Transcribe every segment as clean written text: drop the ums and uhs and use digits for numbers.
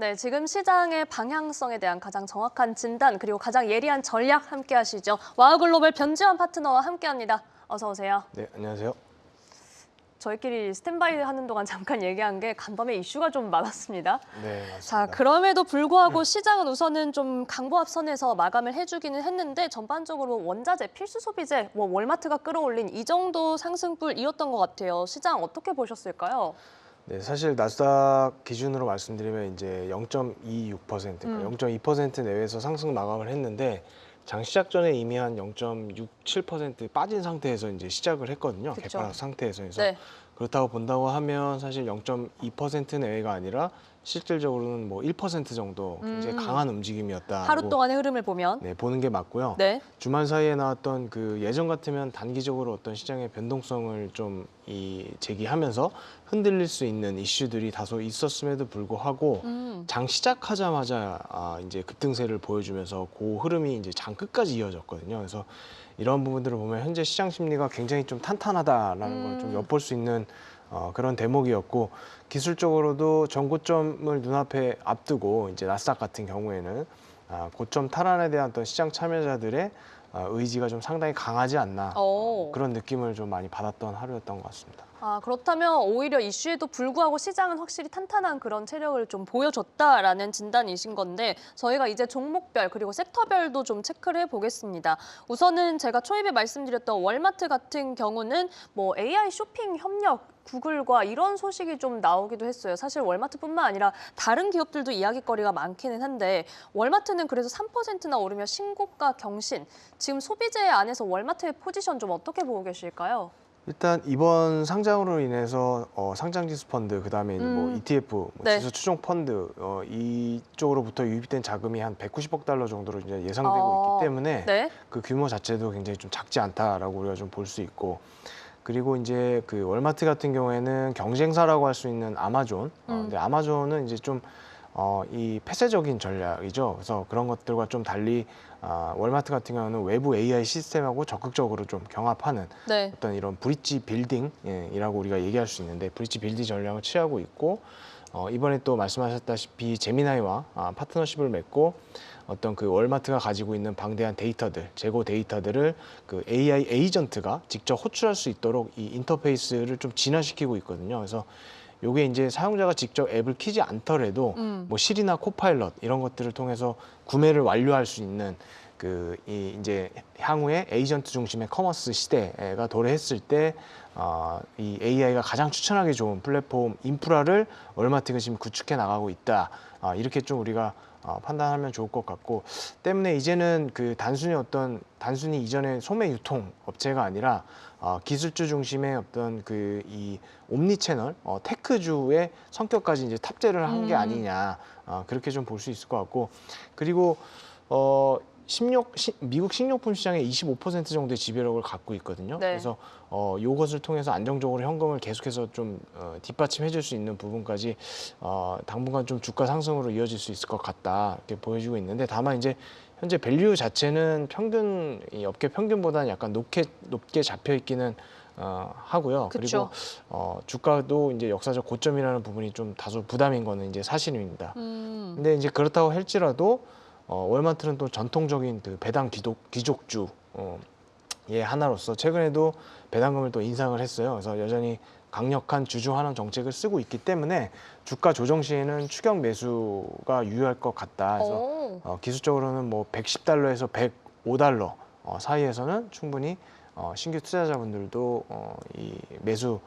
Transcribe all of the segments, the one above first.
네, 지금 시장의 방향성에 대한 가장 정확한 진단 그리고 가장 예리한 전략 함께 하시죠. 와우글로벌 변지환 파트너와 함께합니다. 어서 오세요. 네, 안녕하세요. 저희끼리 스탠바이 하는 동안 잠깐 얘기한 게 간밤에 이슈가 좀 많았습니다. 네, 맞습니다. 자, 그럼에도 불구하고 시장은 우선은 좀 강보합선에서 마감을 해주기는 했는데 전반적으로 원자재, 필수 소비재, 월마트가 끌어올린 이 정도 상승불이었던 것 같아요. 시장 어떻게 보셨을까요? 네, 사실 나스닥 기준으로 말씀드리면 이제 0.26%, 그러니까 0.2% 내외에서 상승 마감을 했는데 장 시작 전에 이미 한 0.67% 빠진 상태에서 이제 시작을 했거든요. 그쵸. 개파락 상태에서. 그래서 네. 그렇다고 본다고 하면 사실 0.2% 내외가 아니라 실질적으로는 뭐 1% 정도 굉장히 강한 움직임이었다. 하루 동안의 흐름을 보면. 네, 보는 게 맞고요. 네. 주말 사이에 나왔던 그 예전 같으면 단기적으로 어떤 시장의 변동성을 좀 제기하면서 흔들릴 수 있는 이슈들이 다소 있었음에도 불구하고 장 시작하자마자 이제 급등세를 보여주면서 그 흐름이 이제 장 끝까지 이어졌거든요. 그래서 이런 부분들을 보면 현재 시장 심리가 굉장히 좀 탄탄하다라는 걸 좀 엿볼 수 있는 그런 대목이었고, 기술적으로도 전고점을 눈앞에 앞두고 이제 나스닥 같은 경우에는 고점 탈환에 대한 어떤 시장 참여자들의 의지가 좀 상당히 강하지 않나, 그런 느낌을 좀 많이 받았던 하루였던 것 같습니다. 그렇다면 오히려 이슈에도 불구하고 시장은 확실히 탄탄한 그런 체력을 좀 보여줬다라는 진단이신 건데, 저희가 이제 종목별 그리고 섹터별도 좀 체크를 해보겠습니다. 우선은 제가 초입에 말씀드렸던 월마트 같은 경우는 뭐 AI 쇼핑 협력 구글과 이런 소식이 좀 나오기도 했어요. 사실 월마트뿐만 아니라 다른 기업들도 이야기거리가 많기는 한데, 월마트는 그래서 3%나 오르며 신고가 경신. 지금 소비재 안에서 월마트의 포지션 좀 어떻게 보고 계실까요? 일단 이번 상장으로 인해서 상장지수 펀드, 그다음에 뭐 ETF, 네. 지수 추종 펀드 이쪽으로부터 유입된 자금이 한 190억 달러 정도로 이제 예상되고 있기 때문에 네. 그 규모 자체도 굉장히 좀 작지 않다라고 우리가 좀 볼 수 있고, 그리고 이제 그 월마트 같은 경우에는 경쟁사라고 할 수 있는 아마존. 근데 아마존은 이제 좀 이 폐쇄적인 전략이죠. 그래서 그런 것들과 좀 달리 월마트 같은 경우는 외부 AI 시스템하고 적극적으로 좀 경합하는 네. 어떤 이런 브릿지 빌딩이라고 우리가 얘기할 수 있는데, 브릿지 빌딩 전략을 취하고 있고, 이번에 또 말씀하셨다시피 제미나이와 파트너십을 맺고 어떤 그 월마트가 가지고 있는 방대한 데이터들, 재고 데이터들을 그 AI 에이전트가 직접 호출할 수 있도록 이 인터페이스를 좀 진화시키고 있거든요. 그래서 요게 이제 사용자가 직접 앱을 키지 않더라도 뭐 실이나 코파일럿 이런 것들을 통해서 구매를 완료할 수 있는 이제 향후에 에이전트 중심의 커머스 시대가 도래했을 때 이 AI가 가장 추천하기 좋은 플랫폼 인프라를 월마트가 지금 구축해 나가고 있다. 이렇게 좀 우리가 판단하면 좋을 것 같고, 때문에 이제는 그 단순히 이전에 소매 유통 업체가 아니라 기술주 중심의 어떤 이 옴니 채널 테크주의 성격까지 이제 탑재를 한 게 아니냐, 그렇게 좀 볼 수 있을 것 같고, 그리고 미국 식료품 시장의 25% 정도의 지배력을 갖고 있거든요. 네. 그래서 이것을 통해서 안정적으로 현금을 계속해서 좀 뒷받침해 줄 수 있는 부분까지 당분간 좀 주가 상승으로 이어질 수 있을 것 같다, 이렇게 보여지고 있는데, 다만 이제 현재 밸류 자체는 이 업계 평균보다는 약간 높게 잡혀 있기는 하고요. 그쵸. 그리고 주가도 이제 역사적 고점이라는 부분이 좀 다소 부담인 거는 이제 사실입니다. 근데 이제 그렇다고 할지라도 월마트는 또 전통적인 그 배당 귀족주 의 하나로서 최근에도 배당금을 또 인상을 했어요. 그래서 여전히 강력한 주주 환원 정책을 쓰고 있기 때문에 주가 조정 시에는 추격 매수가 유효할 것 같다. 그래서 기술적으로는 뭐 110달러에서 105달러 사이에서는 충분히 신규 투자자분들도 이 매수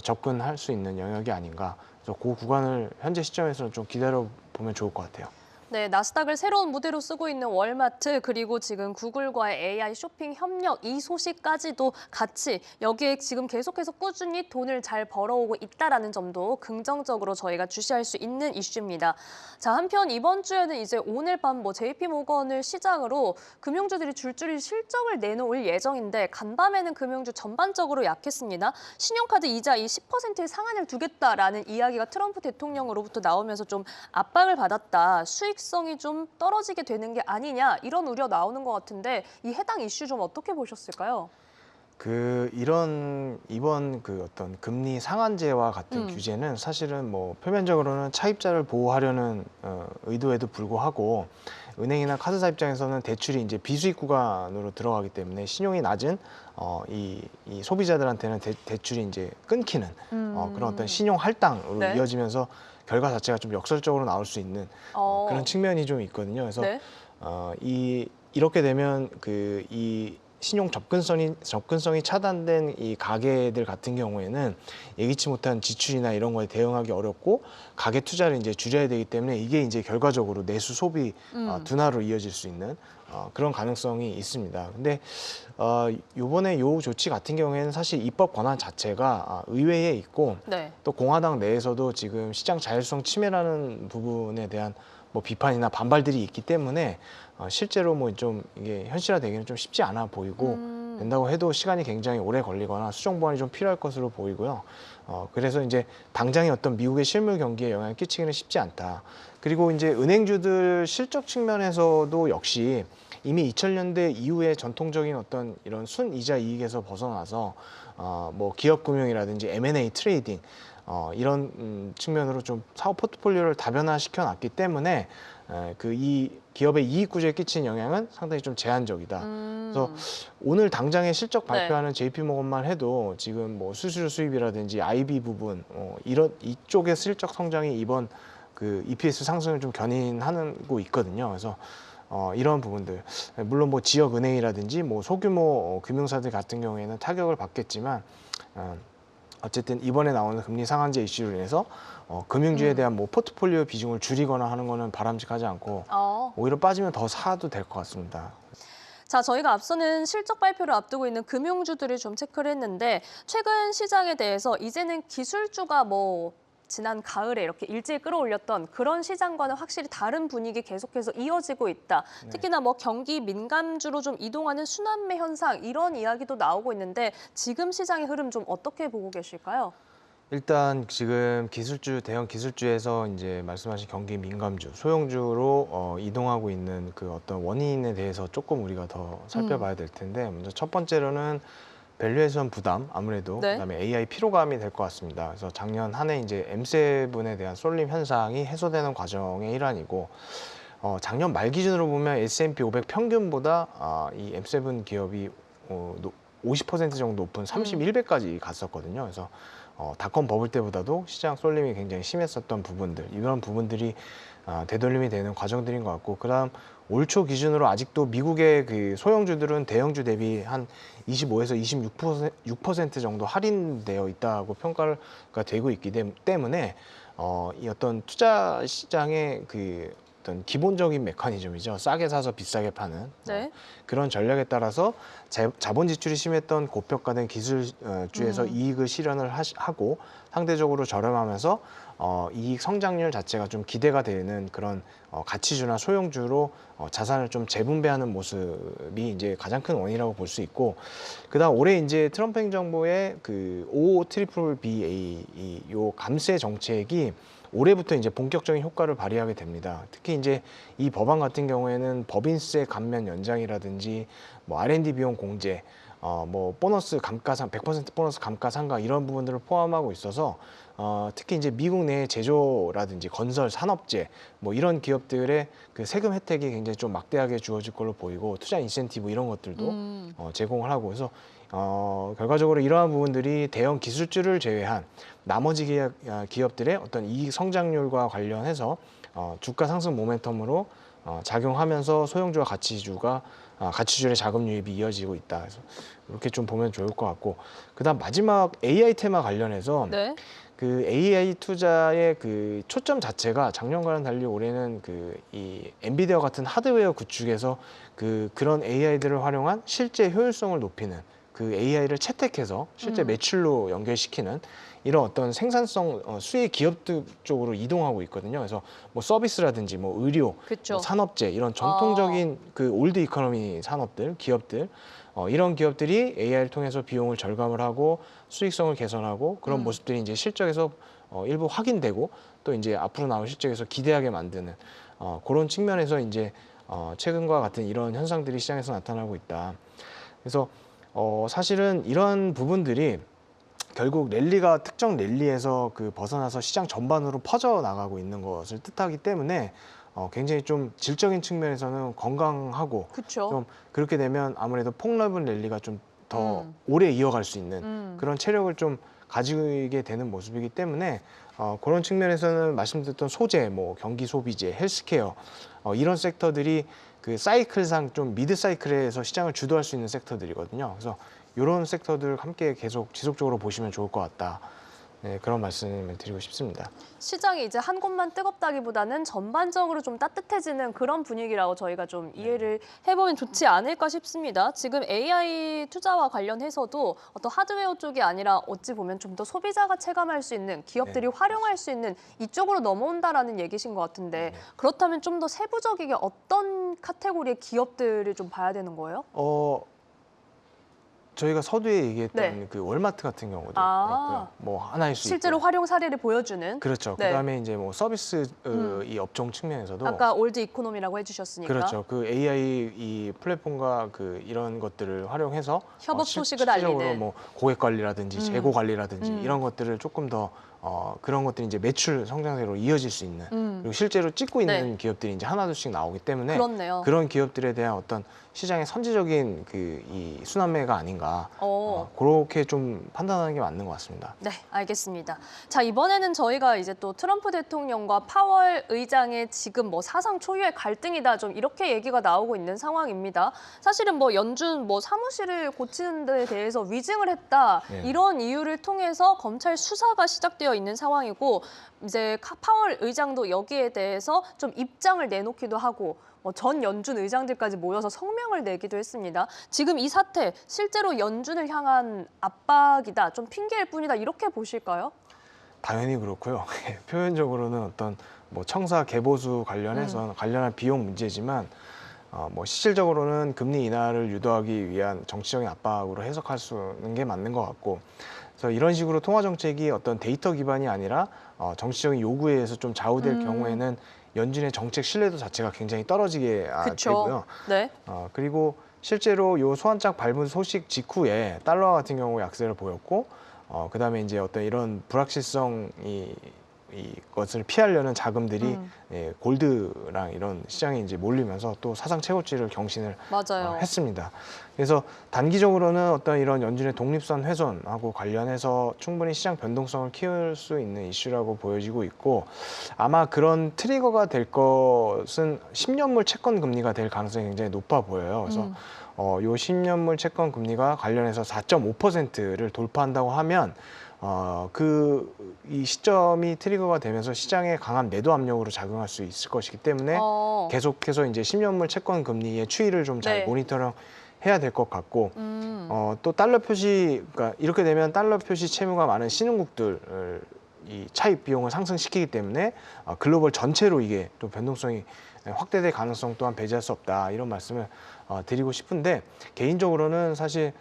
접근할 수 있는 영역이 아닌가. 그래서 그 구간을 현재 시점에서는 좀 기다려 보면 좋을 것 같아요. 네, 나스닥을 새로운 무대로 쓰고 있는 월마트, 그리고 지금 구글과의 AI 쇼핑 협력, 이 소식까지도 같이 여기에 지금 계속해서 꾸준히 돈을 잘 벌어오고 있다는 점도 긍정적으로 저희가 주시할 수 있는 이슈입니다. 자, 한편 이번 주에는 이제 오늘 밤 JP모건을 시작으로 금융주들이 줄줄이 실적을 내놓을 예정인데, 간밤에는 금융주 전반적으로 약했습니다. 신용카드 이자 이 10%의 상한을 두겠다라는 이야기가 트럼프 대통령으로부터 나오면서 좀 압박을 받았다. 수익성이 좀 떨어지게 되는 게 아니냐, 이런 우려 나오는 것 같은데, 이 해당 이슈 좀 어떻게 보셨을까요? 이번 어떤 금리 상한제와 같은 규제는 사실은 뭐 표면적으로는 차입자를 보호하려는 의도에도 불구하고 은행이나 카드사 입장에서는 대출이 이제 비수익 구간으로 들어가기 때문에 신용이 낮은 이 소비자들한테는 대출이 이제 끊기는 그런 어떤 신용 할당으로 네. 이어지면서 결과 자체가 좀 역설적으로 나올 수 있는 그런 측면이 좀 있거든요. 그래서 네. 이렇게 되면 이 신용 접근성이 차단된 이 가게들 같은 경우에는 예기치 못한 지출이나 이런 거에 대응하기 어렵고 가계 투자를 이제 줄여야 되기 때문에 이게 이제 결과적으로 내수 소비 둔화로 이어질 수 있는 그런 가능성이 있습니다. 근데 요번에 요 조치 같은 경우에는 사실 입법 권한 자체가 의회에 있고 네. 또 공화당 내에서도 지금 시장 자율성 침해라는 부분에 대한 뭐 비판이나 반발들이 있기 때문에 실제로 뭐 좀 이게 현실화되기는 좀 쉽지 않아 보이고 된다고 해도 시간이 굉장히 오래 걸리거나 수정 보완이 좀 필요할 것으로 보이고요. 그래서 이제 당장의 어떤 미국의 실물 경기에 영향을 끼치기는 쉽지 않다. 그리고 이제 은행주들 실적 측면에서도 역시 이미 2000년대 이후에 전통적인 어떤 이런 순이자 이익에서 벗어나서 뭐 기업 금융이라든지 M&A 트레이딩 이런 측면으로 좀 사업 포트폴리오를 다변화시켜 놨기 때문에 이 기업의 이익 구조에 끼친 영향은 상당히 좀 제한적이다. 그래서 오늘 당장의 실적 발표하는 JP모건만 해도 지금 뭐 수수료 수입이라든지 IB 부분 이쪽의 실적 성장이 이번 그 EPS 상승을 좀 견인하고 있거든요. 그래서 이런 부분들 물론 뭐 지역 은행이라든지 뭐 소규모 금융사들 같은 경우에는 타격을 받겠지만 어쨌든 이번에 나오는 금리 상한제 이슈로 인해서 금융주에 대한 뭐 포트폴리오 비중을 줄이거나 하는 거는 바람직하지 않고 오히려 빠지면 더 사도 될 것 같습니다. 자, 저희가 앞서는 실적 발표를 앞두고 있는 금융주들을 좀 체크를 했는데 최근 시장에 대해서 이제는 기술주가 뭐 지난 가을에 이렇게 일제히 끌어올렸던 그런 시장과는 확실히 다른 분위기 계속해서 이어지고 있다. 특히나 뭐 경기 민감주로 좀 이동하는 순환매 현상 이런 이야기도 나오고 있는데 지금 시장의 흐름 좀 어떻게 보고 계실까요? 일단 지금 대형 기술주에서 이제 말씀하신 경기 민감주, 소형주로 이동하고 있는 그 어떤 원인에 대해서 조금 우리가 더 살펴봐야 될 텐데 먼저 첫 번째로는 밸류에이션 부담 아무래도 네. 그다음에 AI 피로감이 될 것 같습니다. 그래서 작년 한 해 이제 M7에 대한 쏠림 현상이 해소되는 과정의 일환이고 작년 말 기준으로 보면 S&P 500 평균보다 이 M7 기업이 50% 정도 높은 31배까지 갔었거든요. 그래서 닷컴 버블 때보다도 시장 쏠림이 굉장히 심했었던 부분들 이런 부분들이 되돌림이 되는 과정들인 것 같고 그다음 올 초 기준으로 아직도 미국의 그 소형주들은 대형주 대비 한 25에서 26% 정도 할인되어 있다고 평가가 되고 있기 때문에 이 어떤 투자 시장의 그 어떤 기본적인 메커니즘이죠. 싸게 사서 비싸게 파는 네. 그런 전략에 따라서 자본 지출이 심했던 고평가된 기술주에서 이익을 실현을 하고 상대적으로 저렴하면서 이익 성장률 자체가 좀 기대가 되는 그런 가치주나 소형주로 자산을 좀 재분배하는 모습이 이제 가장 큰 원인이라고 볼 수 있고 그다음 올해 이제 트럼프 행정부의 그 OBBA 요 감세 정책이 올해부터 이제 본격적인 효과를 발휘하게 됩니다. 특히 이제 이 법안 같은 경우에는 법인세 감면 연장이라든지 뭐 R&D 비용 공제, 뭐 보너스 감가상 100% 보너스 감가상각 이런 부분들을 포함하고 있어서 특히 이제 미국 내 제조라든지 건설 산업재 뭐 이런 기업들의 그 세금 혜택이 굉장히 좀 막대하게 주어질 걸로 보이고 투자 인센티브 이런 것들도 제공을 하고 그래서 결과적으로 이러한 부분들이 대형 기술주를 제외한 나머지 기업들의 어떤 이익 성장률과 관련해서 주가 상승 모멘텀으로 작용하면서 소형주와 가치주의 자금 유입이 이어지고 있다. 그래서 이렇게 좀 보면 좋을 것 같고 그다음 마지막 AI 테마 관련해서 네. 그 AI 투자의 그 초점 자체가 작년과는 달리 올해는 이 엔비디아 같은 하드웨어 구축에서 그런 AI들을 활용한 실제 효율성을 높이는 그 AI를 채택해서 실제 매출로 연결시키는 이런 어떤 생산성 수혜 기업들 쪽으로 이동하고 있거든요. 그래서 뭐 서비스라든지 뭐 의료, 그쵸. 뭐 산업재 이런 전통적인 그 올드 이코노미 산업들, 기업들 이런 기업들이 AI를 통해서 비용을 절감을 하고 수익성을 개선하고 그런 모습들이 이제 실적에서 일부 확인되고 또 이제 앞으로 나올 실적에서 기대하게 만드는 그런 측면에서 이제 최근과 같은 이런 현상들이 시장에서 나타나고 있다. 그래서 사실은 이런 부분들이 결국 랠리가 특정 랠리에서 그 벗어나서 시장 전반으로 퍼져 나가고 있는 것을 뜻하기 때문에 굉장히 좀 질적인 측면에서는 건강하고 그렇죠. 좀 그렇게 되면 아무래도 폭넓은 랠리가 좀 더 오래 이어갈 수 있는 그런 체력을 좀 가지게 되는 모습이기 때문에 그런 측면에서는 말씀드렸던 소재, 뭐 경기 소비재, 헬스케어 이런 섹터들이 그 사이클상 좀 미드 사이클에서 시장을 주도할 수 있는 섹터들이거든요. 그래서 이런 섹터들 함께 계속 지속적으로 보시면 좋을 것 같다. 네, 그런 말씀을 드리고 싶습니다. 시장이 이제 한 곳만 뜨겁다기보다는 전반적으로 좀 따뜻해지는 그런 분위기라고 저희가 좀 이해를 해보면 좋지 않을까 싶습니다. 지금 AI 투자와 관련해서도 어떤 하드웨어 쪽이 아니라 어찌 보면 좀 더 소비자가 체감할 수 있는 기업들이 활용할 수 있는 이쪽으로 넘어온다라는 얘기신 것 같은데 그렇다면 좀 더 세부적이게 어떤 카테고리의 기업들을 좀 봐야 되는 거예요? 저희가 서두에 얘기했던 네. 그 월마트 같은 경우도 아. 그렇고요. 뭐 하나일 수 실제로 있고. 활용 사례를 보여주는. 그렇죠. 네. 그다음에 이제 뭐 서비스 이 업종 측면에서도 아까 올드 이코노미라고 해주셨으니까. 그렇죠. 그 AI 이 플랫폼과 그 이런 것들을 활용해서 협업 소식을 실질적으로 알리는. 뭐 고객 관리라든지 재고 관리라든지 음. 이런 것들을 조금 더 그런 것들이 이제 매출 성장세로 이어질 수 있는 그리고 실제로 찍고 있는 네. 기업들이 이제 하나둘씩 나오기 때문에 그렇네요. 그런 기업들에 대한 어떤 시장의 선지적인 그 이 순환매가 아닌가 그렇게 좀 판단하는 게 맞는 것 같습니다. 네, 알겠습니다. 자, 이번에는 저희가 이제 또 트럼프 대통령과 파월 의장의 지금 뭐 사상 초유의 갈등이다 좀 이렇게 얘기가 나오고 있는 상황입니다. 사실은 뭐 연준 뭐 사무실을 고치는 데 대해서 위증을 했다 이런 이유를 통해서 검찰 수사가 시작되어 있는 상황이고 이제 파월 의장도 여기에 대해서 좀 입장을 내놓기도 하고 전 연준 의장들까지 모여서 성명을 내기도 했습니다. 지금 이 사태 실제로 연준을 향한 압박이다, 좀 핑계일 뿐이다 이렇게 보실까요? 당연히 그렇고요. 표현적으로는 어떤 뭐 청사 개보수 관련해서 관련한 비용 문제지만 뭐 실질적으로는 금리 인하를 유도하기 위한 정치적인 압박으로 해석할 수 있는 게 맞는 것 같고, 그래서 이런 식으로 통화 정책이 어떤 데이터 기반이 아니라 정치적인 요구에 의해서 좀 좌우될 경우에는 연준의 정책 신뢰도 자체가 굉장히 떨어지게 되고요. 네. 그리고 실제로 요 소환장 발부 소식 직후에 달러 같은 경우 약세를 보였고, 그다음에 이제 어떤 이런 불확실성이 이것을 피하려는 자금들이 골드랑 이런 시장에 이제 몰리면서 또 사상 최고치를 경신을 맞아요. 했습니다. 그래서 단기적으로는 어떤 이런 연준의 독립선 훼손하고 관련해서 충분히 시장 변동성을 키울 수 있는 이슈라고 보여지고 있고, 아마 그런 트리거가 될 것은 10년물 채권 금리가 될 가능성이 굉장히 높아 보여요. 그래서 요 10년물 채권 금리가 관련해서 4.5%를 돌파한다고 하면 이 시점이 트리거가 되면서 시장에 강한 매도 압력으로 작용할 수 있을 것이기 때문에 계속해서 이제 10년물 채권 금리의 추이를 좀 잘 모니터링 해야 될 것 같고, 또 달러 표시, 그러니까 이렇게 되면 달러 표시 채무가 많은 신흥국들 이 차입 비용을 상승시키기 때문에 글로벌 전체로 이게 또 변동성이 확대될 가능성 또한 배제할 수 없다, 이런 말씀을 드리고 싶은데, 개인적으로는 사실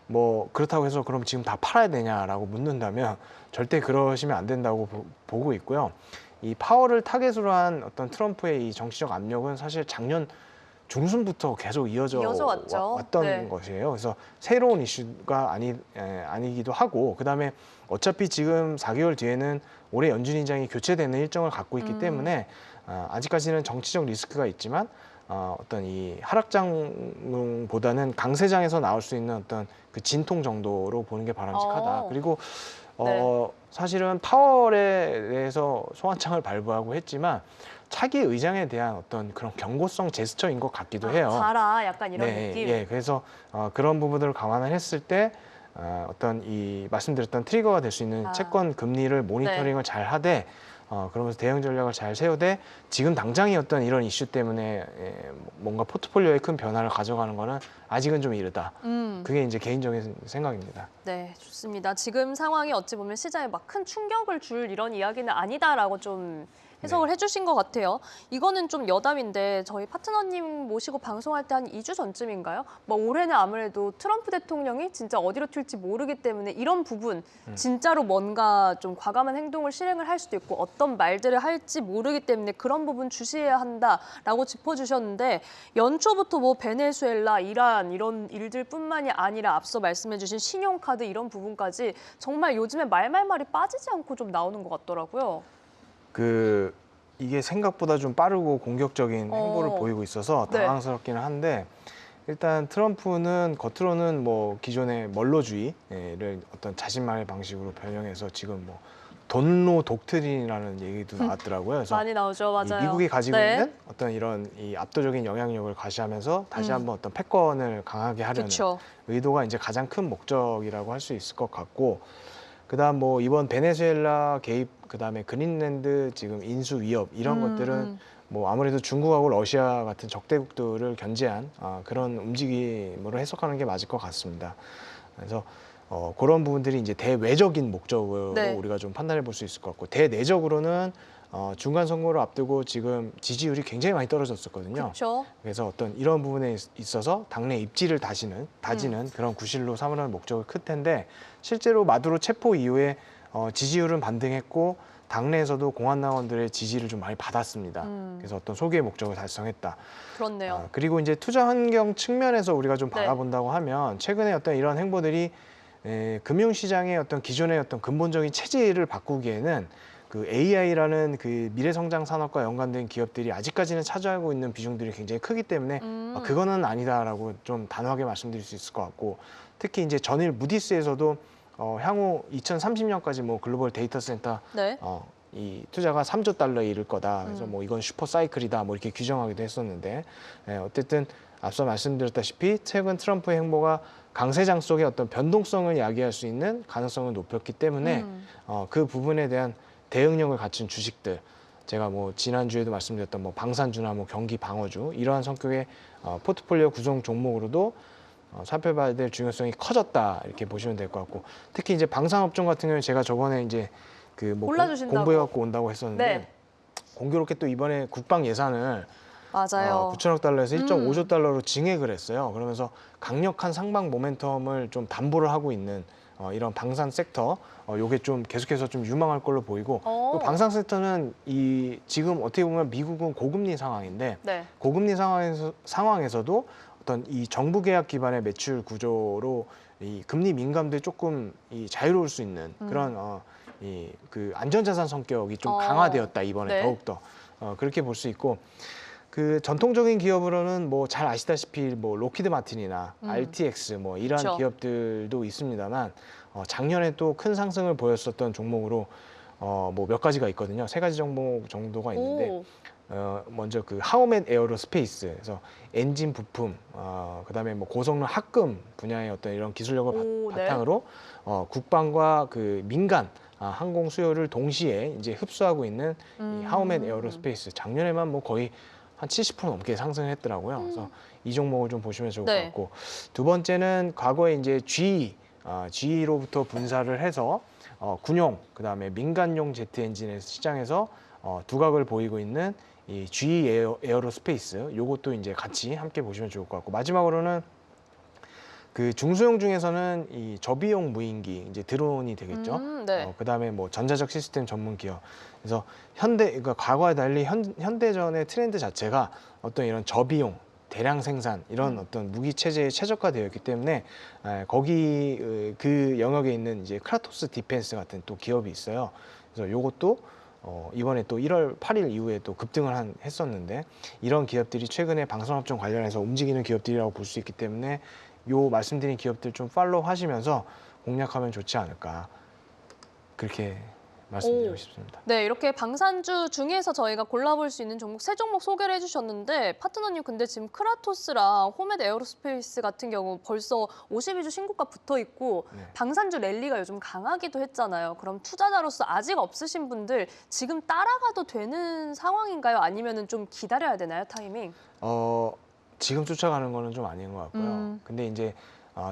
뭐 그렇다고 해서 그럼 지금 다 팔아야 되냐라고 묻는다면 절대 그러시면 안 된다고 보고 있고요. 이 파월을 타겟으로 한 어떤 트럼프의 이 정치적 압력은 사실 작년 중순부터 계속 이어져 왔던 것이에요. 그래서 새로운 이슈가 아니기도 하고, 그다음에 어차피 지금 4개월 뒤에는 올해 연준 의장이 교체되는 일정을 갖고 있기 때문에 아직까지는 정치적 리스크가 있지만 어떤 이 하락장보다는 강세장에서 나올 수 있는 어떤 그 진통 정도로 보는 게 바람직하다. 그리고 사실은 파월에 대해서 소환장을 발부하고 했지만 차기 의장에 대한 어떤 그런 경고성 제스처인 것 같기도 해요. 가라, 약간 이런 느낌. 예, 그래서 그런 부분들을 감안을 했을 때 어떤 이 말씀드렸던 트리거가 될 수 있는 채권 금리를 모니터링을 잘 하되, 그러면서 대응 전략을 잘 세우되 지금 당장의 어떤 이런 이슈 때문에 뭔가 포트폴리오에 큰 변화를 가져가는 거는 아직은 좀 이르다. 그게 이제 개인적인 생각입니다. 네, 좋습니다. 지금 상황이 어찌 보면 시장에 막 큰 충격을 줄 이런 이야기는 아니다라고 좀 해석을 해주신 것 같아요. 이거는 좀 여담인데 저희 파트너님 모시고 방송할 때 한 2주 전쯤인가요? 뭐 올해는 아무래도 트럼프 대통령이 진짜 어디로 튈지 모르기 때문에 이런 부분 진짜로 뭔가 좀 과감한 행동을 실행을 할 수도 있고 어떤 말들을 할지 모르기 때문에 그런 부분 주시해야 한다라고 짚어주셨는데 연초부터 뭐 베네수엘라, 이란 이런 일들뿐만이 아니라 앞서 말씀해주신 신용카드 이런 부분까지 정말 요즘에 말말말이 빠지지 않고 좀 나오는 것 같더라고요. 이게 생각보다 좀 빠르고 공격적인 행보를 보이고 있어서 네. 당황스럽기는 한데 일단 트럼프는 겉으로는 뭐 기존의 멀로주의를 어떤 자신만의 방식으로 변형해서 지금 뭐 돈로 독트린이라는 얘기도 나왔더라고요. 그래서 많이 나오죠, 맞아요. 이 미국이 가지고 네. 있는 어떤 이런 이 압도적인 영향력을 과시하면서 다시 한번 어떤 패권을 강하게 하려는 그렇죠. 의도가 이제 가장 큰 목적이라고 할 수 있을 것 같고, 그다음 뭐 이번 베네수엘라 개입, 그다음에 그린랜드 지금 인수 위협 이런 것들은 뭐 아무래도 중국하고 러시아 같은 적대국들을 견제한 그런 움직임으로 해석하는 게 맞을 것 같습니다. 그래서 그런 부분들이 이제 대외적인 목적으로 네. 우리가 좀 판단해 볼 수 있을 것 같고, 대내적으로는 중간 선거를 앞두고 지금 지지율이 굉장히 많이 떨어졌었거든요. 그렇죠. 그래서 어떤 이런 부분에 있어서 당내 입지를 다지는 그런 구실로 삼으려는 목적이 클 텐데, 실제로 마두로 체포 이후에 지지율은 반등했고 당내에서도 공화당원들의 지지를 좀 많이 받았습니다. 그래서 어떤 소기의 목적을 달성했다. 그렇네요. 그리고 이제 투자 환경 측면에서 우리가 좀 네. 바라본다고 하면 최근에 어떤 이런 행보들이 금융시장의 어떤 기존의 어떤 근본적인 체질을 바꾸기에는 그 AI라는 그 미래성장 산업과 연관된 기업들이 아직까지는 차지하고 있는 비중들이 굉장히 크기 때문에 그거는 아니다라고 좀 단호하게 말씀드릴 수 있을 것 같고, 특히 이제 전일 무디스에서도 향후 2030년까지 뭐 글로벌 데이터 센터 네. 이 투자가 3조 달러에 이를 거다. 그래서 뭐 이건 슈퍼 사이클이다. 뭐 이렇게 규정하기도 했었는데, 어쨌든 앞서 말씀드렸다시피 최근 트럼프의 행보가 강세장 속의 어떤 변동성을 야기할 수 있는 가능성을 높였기 때문에 그 부분에 대한 대응력을 갖춘 주식들, 제가 뭐 지난주에도 말씀드렸던 뭐 방산주나 뭐 경기 방어주 이러한 성격의 포트폴리오 구성 종목으로도 살펴봐야 될 중요성이 커졌다 이렇게 보시면 될 것 같고, 특히 이제 방산업종 같은 경우에 제가 저번에 이제 그 뭐 골라주신다고. 공부해 갖고 온다고 했었는데 네. 공교롭게 또 이번에 국방 예산을 맞아요. 9천억 달러에서 1.5조 달러로 증액을 했어요. 그러면서 강력한 상방 모멘텀을 좀 담보를 하고 있는 이런 방산 섹터, 요게 좀 계속해서 좀 유망할 걸로 보이고, 또 방산 섹터는 이 지금 어떻게 보면 미국은 고금리 상황인데 네. 고금리 상황에서도 어떤 이 정부 계약 기반의 매출 구조로 이 금리 민감도에 조금 이 자유로울 수 있는 그런 이 그 안전자산 성격이 좀 강화되었다 이번에. 네. 더욱더 그렇게 볼 수 있고, 그 전통적인 기업으로는 뭐 잘 아시다시피 뭐 로키드 마틴이나 RTX 뭐 이러한 그렇죠. 기업들도 있습니다만 작년에 또 큰 상승을 보였었던 종목으로 뭐 몇 가지가 있거든요. 세 가지 종목 정도가 있는데 먼저 그 하우멧 에어로스페이스, 그래서 엔진 부품, 그다음에 뭐 고성능 합금 분야의 어떤 이런 기술력을 네. 바탕으로 국방과 그 민간 항공 수요를 동시에 이제 흡수하고 있는 이 하우멧 에어로스페이스, 작년에만 뭐 거의 한 70% 넘게 상승했더라고요. 그래서 이 종목을 좀 보시면 좋을 네. 것 같고, 두 번째는 과거에 이제 GE로부터 분사를 해서 군용, 그다음에 민간용 제트 엔진의 시장에서 두각을 보이고 있는 이 GE 에어로스페이스, 요것도 이제 같이 함께 보시면 좋을 것 같고, 마지막으로는 그 중소형 중에서는 이 저비용 무인기, 이제 드론이 되겠죠. 네. 그다음에 뭐 전자적 시스템 전문 기업. 그래서 그러니까 과거와 달리 현대전의 트렌드 자체가 어떤 이런 저비용, 대량 생산 이런 어떤 무기 체제에 최적화되어 있기 때문에 거기 그 영역에 있는 이제 크라토스 디펜스 같은 또 기업이 있어요. 그래서 요것도 이번에 또 1월 8일 이후에 또 급등을 했었는데, 이런 기업들이 최근에 방산업종 관련해서 움직이는 기업들이라고 볼 수 있기 때문에 요 말씀드린 기업들 좀 팔로우 하시면서 공략하면 좋지 않을까, 그렇게 말씀드리고 싶습니다. 네, 이렇게 방산주 중에서 저희가 골라볼 수 있는 종목 세 종목 소개를 해주셨는데, 파트너님 근데 지금 크라토스랑 호멧 에어로스페이스 같은 경우 벌써 52주 신고가 붙어 있고 네. 방산주 랠리가 요즘 강하기도 했잖아요. 그럼 투자자로서 아직 없으신 분들 지금 따라가도 되는 상황인가요? 아니면은 좀 기다려야 되나요, 타이밍? 지금 쫓아가는 거는 좀 아닌 것 같고요. 근데 이제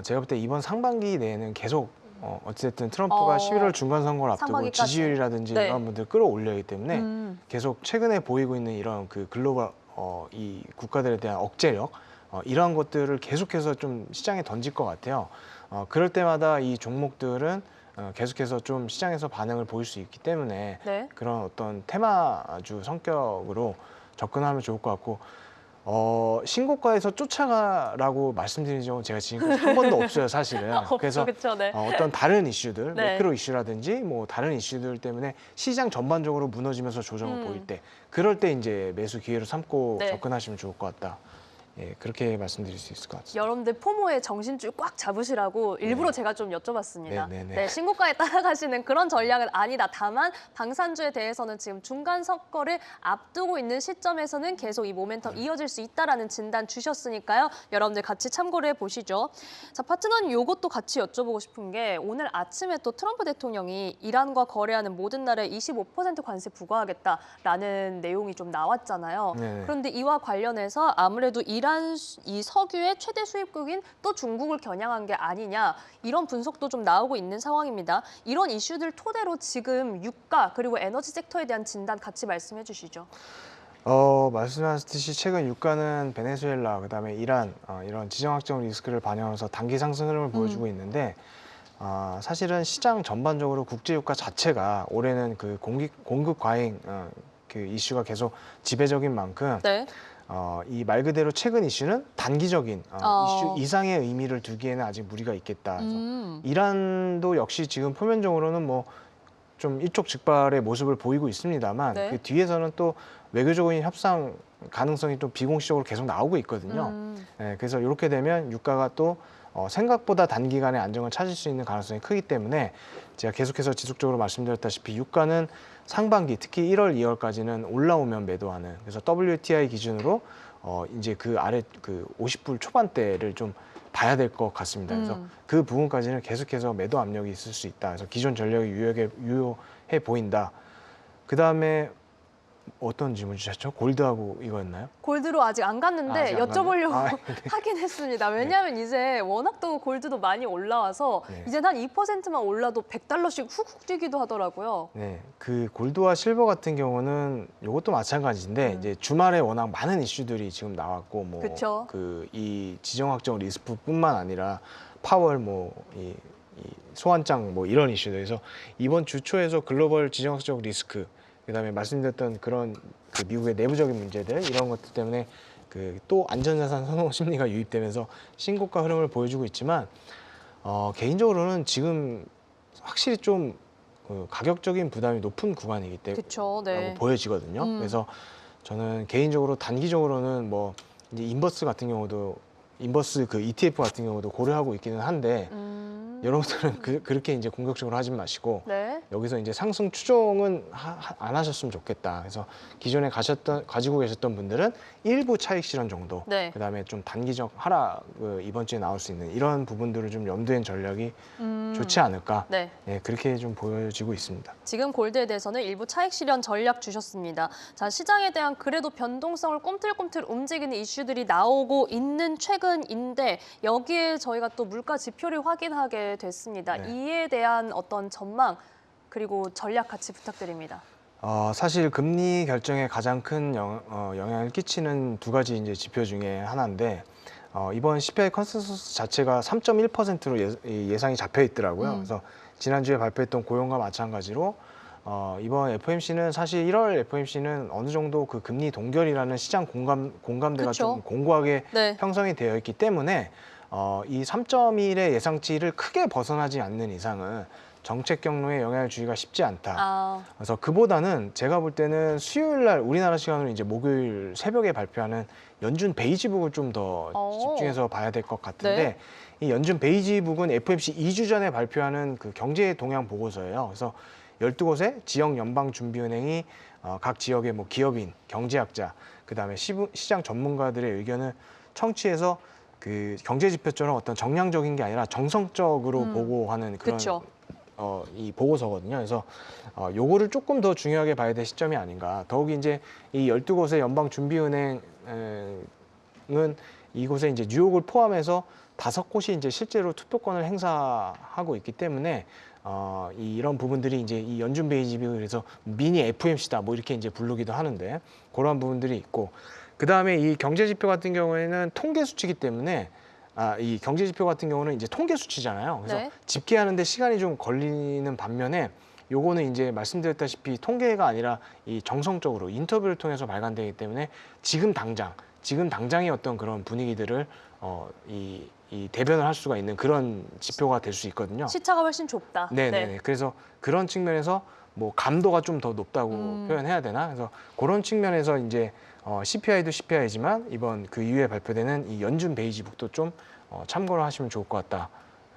제가 볼 때 이번 상반기 내에는 계속 어쨌든 트럼프가 11월 중간 선거를 앞두고 상반기까지. 지지율이라든지 네. 이런 분들 끌어올려기 때문에 계속 최근에 보이고 있는 이런 그 글로벌 이 국가들에 대한 억제력 이러한 것들을 계속해서 좀 시장에 던질 것 같아요. 그럴 때마다 이 종목들은 계속해서 좀 시장에서 반응을 보일 수 있기 때문에 네. 그런 어떤 테마주 성격으로 접근하면 좋을 것 같고 신고가에서 쫓아가라고 말씀드린 적은 제가 지금까지 한 번도 없어요, 사실은. 그래서 그렇죠. 네. 어떤 다른 이슈들, 네. 매크로 이슈라든지 뭐 다른 이슈들 때문에 시장 전반적으로 무너지면서 조정을 보일 때, 그럴 때 이제 매수 기회로 삼고 네. 접근하시면 좋을 것 같다. 예, 그렇게 말씀드릴 수 있을 것 같습니다. 여러분들 포모의 정신줄 꽉 잡으시라고 일부러 네. 제가 좀 여쭤봤습니다. 네. 신고가에 따라가시는 그런 전략은 아니다. 다만 방산주에 대해서는 지금 중간 선거를 앞두고 있는 시점에서는 계속 이 모멘텀 이어질 수 있다라는 진단 주셨으니까요. 여러분들 같이 참고를 해보시죠. 자, 파트너님 요것도 같이 여쭤보고 싶은 게 오늘 아침에 또 트럼프 대통령이 이란과 거래하는 모든 나라에 25% 관세 부과하겠다라는 내용이 좀 나왔잖아요. 네. 그런데 이와 관련해서 아무래도 이란 이 석유의 최대 수입국인 또 중국을 겨냥한 게 아니냐 이런 분석도 좀 나오고 있는 상황입니다. 이런 이슈들 토대로 지금 유가 그리고 에너지 섹터에 대한 진단 같이 말씀해 주시죠. 말씀하셨듯이 최근 유가는 베네수엘라, 그다음에 이란 이런 지정학적 리스크를 반영해서 단기 상승 흐름을 보여주고 있는데 사실은 시장 전반적으로 국제 유가 자체가 올해는 그 공급 과잉 그 이슈가 계속 지배적인 만큼 네. 이 말 그대로 최근 이슈는 단기적인 어. 이슈 이상의 의미를 두기에는 아직 무리가 있겠다. 그래서 이란도 역시 지금 표면적으로는 뭐 좀 일촉즉발의 모습을 보이고 있습니다만 네. 그 뒤에서는 또 외교적인 협상 가능성이 좀 비공식적으로 계속 나오고 있거든요. 예, 그래서 이렇게 되면 유가가 또 생각보다 단기간에 안정을 찾을 수 있는 가능성이 크기 때문에 제가 계속해서 지속적으로 말씀드렸다시피 유가는 상반기 특히 1월, 2월까지는 올라오면 매도하는, 그래서 WTI 기준으로 이제 그 아래 그 50불 초반대를 좀 봐야 될 것 같습니다. 그래서 그 부분까지는 계속해서 매도 압력이 있을 수 있다. 그래서 기존 전략이 유효해 보인다. 그 다음에 어떤 질문 주셨죠? 골드하고 이거였나요? 골드로 아직 안 갔는데 아직 안 여쭤보려고 갔나요? 하긴 했습니다. 왜냐하면 이제 워낙 또 골드도 많이 올라와서 네. 이제 한 2%만 올라도 $100씩 훅훅 뛰기도 하더라고요. 네, 그 골드와 실버 같은 경우는 이것도 마찬가지인데 이제 주말에 워낙 많은 이슈들이 지금 나왔고 뭐 그쵸. 그 이 지정학적 리스크뿐만 아니라 파월 이 소환장 뭐 이런 이슈들, 그래서 이번 주 초에서 글로벌 지정학적 리스크, 그다음에 말씀드렸던 그런 그 미국의 내부적인 문제들 이런 것들 때문에 그 또 안전자산 선호 심리가 유입되면서 신고가 흐름을 보여주고 있지만 개인적으로는 지금 확실히 좀 가격적인 부담이 높은 구간이기 때문에 그렇죠. 네. 보여지거든요. 그래서 저는 개인적으로 단기적으로는 뭐 이제 인버스 같은 경우도 인버스 그 ETF 같은 경우도 고려하고 있기는 한데 여러분들은 그렇게 이제 공격적으로 하지 마시고 네. 여기서 이제 상승 추종은 안 하셨으면 좋겠다. 그래서 기존에 가지고 계셨던 분들은 일부 차익 실현 정도, 네. 그다음에 좀 단기적 하락 이번 주에 나올 수 있는 이런 부분들을 좀 염두엔 전략이 좋지 않을까. 네. 예, 그렇게 좀 보여지고 있습니다. 지금 골드에 대해서는 일부 차익 실현 전략 주셨습니다. 자, 시장에 대한 그래도 변동성을 꿈틀꿈틀 움직이는 이슈들이 나오고 있는 최근인데 여기에 저희가 또 물가 지표를 확인하게 됐습니다. 네. 이에 대한 어떤 전망 그리고 전략 같이 부탁드립니다. 사실 금리 결정에 가장 큰 영향을 끼치는 두 가지 이제 지표 중에 하나인데 이번 CPI 컨센서스 자체가 3.1%로 예상이 잡혀 있더라고요. 그래서 지난주에 발표했던 고용과 마찬가지로 이번 FOMC는 사실 1월 FOMC는 어느 정도 그 금리 동결이라는 시장 공감대가 그쵸. 좀 공고하게 네. 형성이 되어 있기 때문에 이 3.1의 예상치를 크게 벗어나지 않는 이상은 정책 경로에 영향을 주기가 쉽지 않다. 그래서 그보다는 제가 볼 때는 수요일 날 우리나라 시간으로 이제 목요일 새벽에 발표하는 연준 베이지북을 좀 더 집중해서 봐야 될 것 같은데 네. 이 연준 베이지북은 FOMC 2주 전에 발표하는 그 경제 동향 보고서예요. 그래서 12곳의 지역 연방 준비은행이 각 지역의 뭐 기업인, 경제학자, 그다음에 시장 전문가들의 의견을 청취해서 그 경제 지표처럼 어떤 정량적인 게 아니라 정성적으로 보고하는 그런 그쵸. 이 보고서거든요. 그래서 요거를 조금 더 중요하게 봐야 될 시점이 아닌가. 더욱이 이제 이 12곳의 연방 준비은행은 이곳에 이제 뉴욕을 포함해서 5곳이 이제 실제로 투표권을 행사하고 있기 때문에 이런 부분들이 이제 이 연준 베이직이 그래서 미니 FOMC다 뭐 이렇게 이제 부르기도 하는데 그러한 부분들이 있고 그 다음에 이 경제 지표 같은 경우에는 통계 수치이기 때문에 이 경제 지표 같은 경우는 이제 통계 수치잖아요. 그래서 네. 집계하는데 시간이 좀 걸리는 반면에 요거는 이제 말씀드렸다시피 통계가 아니라 이 정성적으로 인터뷰를 통해서 발간되기 때문에 지금 당장의 어떤 그런 분위기들을 이 대변을 할 수가 있는 그런 지표가 될 수 있거든요. 시차가 훨씬 좁다. 네네. 그래서 그런 측면에서 뭐 감도가 좀 더 높다고 표현해야 되나? 그래서 그런 측면에서 이제 CPI도 CPI지만 이번 그 이후에 발표되는 이 연준 베이직북도 좀 참고를 하시면 좋을 것 같다.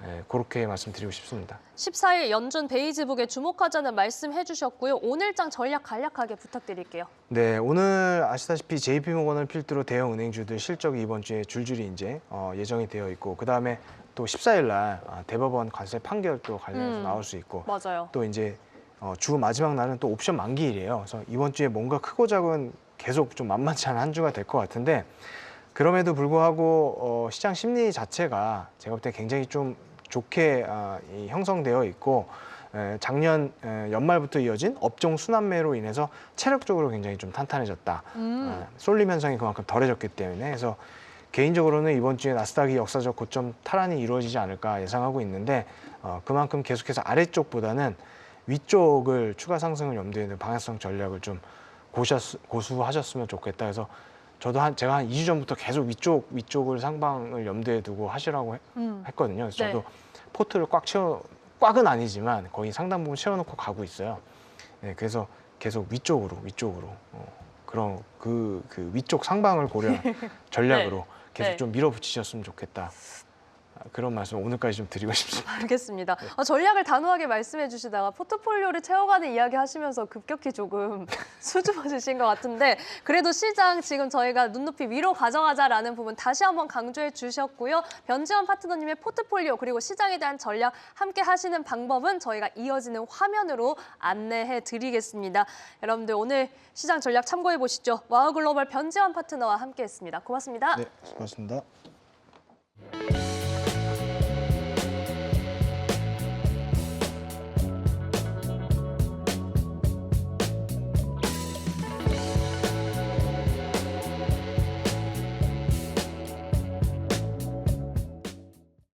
네, 그렇게 말씀드리고 싶습니다. 14일 연준 베이직북에 주목하자는 말씀해 주셨고요. 오늘장 전략 간략하게 부탁드릴게요. 네, 오늘 아시다시피 JP모건을 필두로 대형 은행주들 실적이 이번 주에 줄줄이 이제 예정이 되어 있고 그 다음에 또 14일 날 대법원 관세 판결도 관련해서 나올 수 있고 맞아요. 또 이제 주 마지막 날은 또 옵션 만기일이에요. 그래서 이번 주에 뭔가 크고 작은 계속 좀 만만치 않은 한 주가 될 것 같은데 그럼에도 불구하고 시장 심리 자체가 제가 볼 때 굉장히 좀 좋게 형성되어 있고 작년 연말부터 이어진 업종 순환매로 인해서 체력적으로 굉장히 좀 탄탄해졌다. 쏠림 현상이 그만큼 덜해졌기 때문에 그래서 개인적으로는 이번 주에 나스닥이 역사적 고점 탈환이 이루어지지 않을까 예상하고 있는데 그만큼 계속해서 아래쪽보다는 위쪽을 추가 상승을 염두에 두는 방향성 전략을 좀 고수하셨으면 좋겠다. 그래서 저도 제가 한 2주 전부터 계속 위쪽을 상방을 염두에 두고 하시라고 했거든요. 그래서 네. 저도 포트를 꽉은 아니지만 거의 상당 부분 채워놓고 가고 있어요. 네, 그래서 계속 위쪽으로 그런 그 위쪽 상방을 고려한 전략으로 계속 네. 좀 밀어붙이셨으면 좋겠다. 그런 말씀 오늘까지 좀 드리고 싶습니다. 알겠습니다. 전략을 단호하게 말씀해 주시다가 포트폴리오를 채워가는 이야기 하시면서 급격히 조금 수줍어지신 것 같은데 그래도 시장 지금 저희가 눈높이 위로 가져가자라는 부분 다시 한번 강조해 주셨고요. 변지원 파트너님의 포트폴리오 그리고 시장에 대한 전략 함께 하시는 방법은 저희가 이어지는 화면으로 안내해 드리겠습니다. 여러분들 오늘 시장 전략 참고해 보시죠. 와우글로벌 변지원 파트너와 함께했습니다. 고맙습니다. 네, 수고하셨습니다.